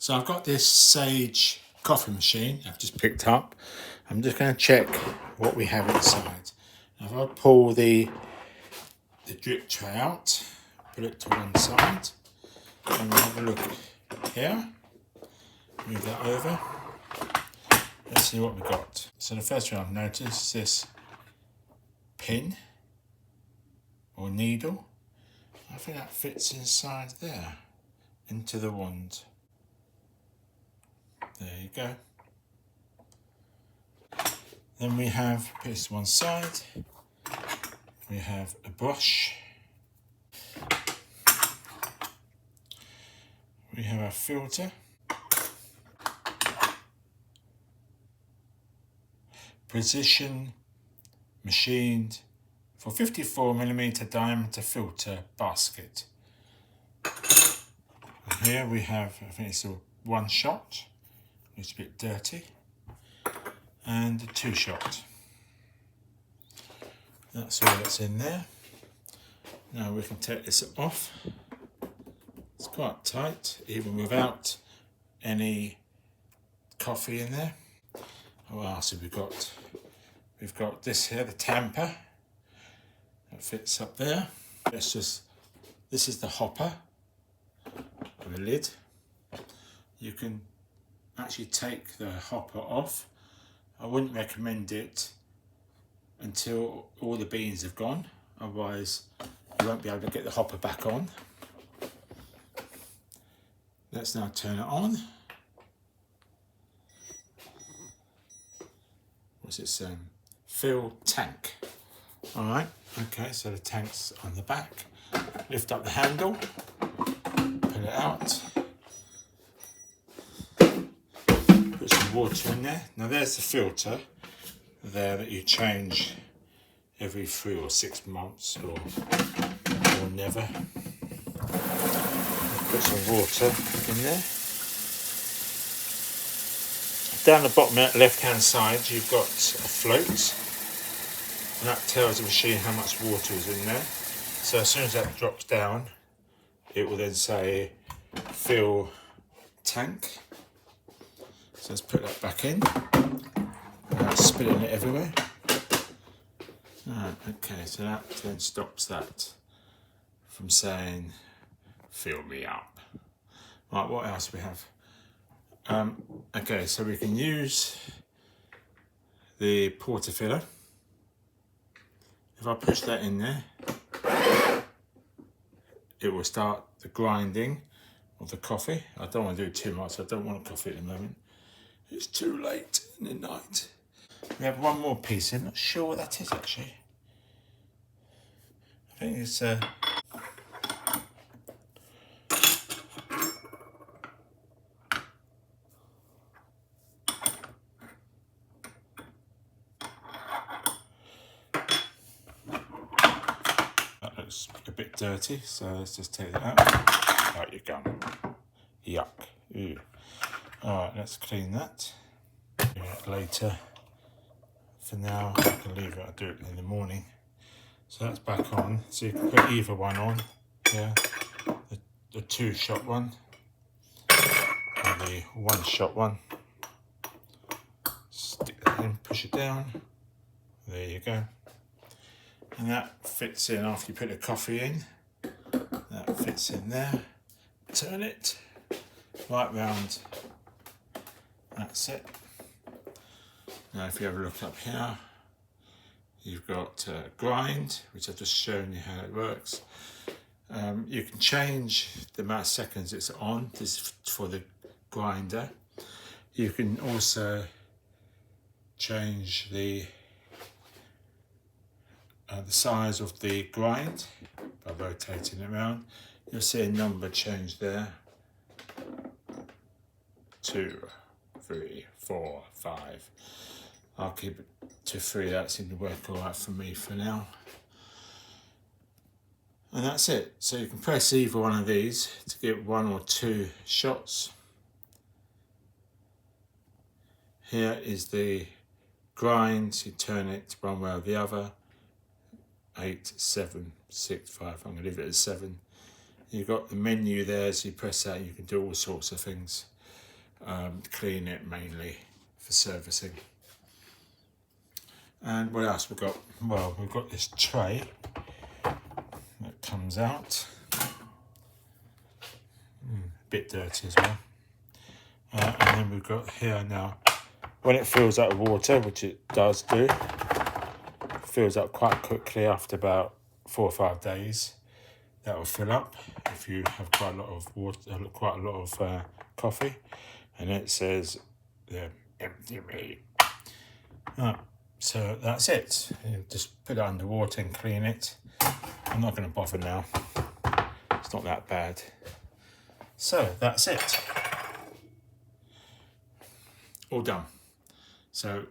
So I've got this Sage coffee machine I've just picked up. I'm just going to check what we have inside. Now if I pull the drip tray out, put it to one side, and we'll have a look here. Move that over. Let's see what we've got. So the first thing I've noticed is this pin or needle. I think that fits inside there, into the wand. There you go. Then we have, put this to one side, we have a brush. We have our filter. Precision machined for 54mm diameter filter basket. And here we have, I think it's a one shot, it's a bit dirty, and a two shot. That's all that's in there. Now we can take this off. It's quite tight, even without any coffee in there. What else have we got? We've got this here, the Tamper. That fits up there. This is the hopper with a lid. You can actually take the hopper off. I wouldn't recommend it until all the beans have gone, otherwise you won't be able to get the hopper back on. Let's now turn it on. What's it saying? Fill tank. Alright, okay, so the tank's on the back. Lift up the handle, pull it out. Put some water in there. Now there's the filter there that you change every 3 or 6 months or never. Put some water in there. Down the bottom left hand side you've got a float, and that tells the machine how much water is in there. So as soon as that drops down, it will then say fill tank. So let's put that back in. Spilling it everywhere. Alright, okay, so that then stops that from saying fill me up. Right, what else do we have? Okay, so we can use the Portafilter. If I push that in there, it will start the grinding of the coffee. I don't want to do too much, I don't want coffee at the moment. It's too late in the night. We have one more piece in, not sure what that is actually. I think it's that looks a bit dirty, so let's just take that out. Out you go. Yuck. Ew. Alright, let's clean that. Do it later. For now, I can leave it, I'll do it in the morning. So that's back on, so you can put either one on. Yeah, the two shot one and the one shot one. Stick that in, push it down. There you go. And that fits in after you put the coffee in. That fits in there. Turn it right round. That's it. Now if you have a look up here, you've got grind, which I've just shown you how it works. You can change the amount of seconds it's on. This is for the grinder. You can also change the size of the grind by rotating it around. You'll see a number change there. 2, 3, 4, 5. I'll keep it to 3, that seems to work alright for me for now. And that's it. So you can press either one of these to get 1 or 2 shots. Here is the grind, you turn it one way or the other. 8, 7, 6, 5, I'm going to leave it at 7. You've got the menu there, so you press that and you can do all sorts of things. clean it mainly for servicing. And what else we've got? Well, we've got this tray that comes out. A bit dirty as well. And then we've got here now, when it fills up with water, which it does do, it fills up quite quickly after about 4 or 5 days. That will fill up if you have quite a lot of water, quite a lot of coffee. And it says, empty me. So that's it. You just put it under water and clean it. I'm not going to bother now. It's not that bad. So that's it. All done. So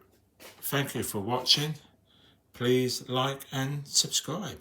thank you for watching. Please like and subscribe.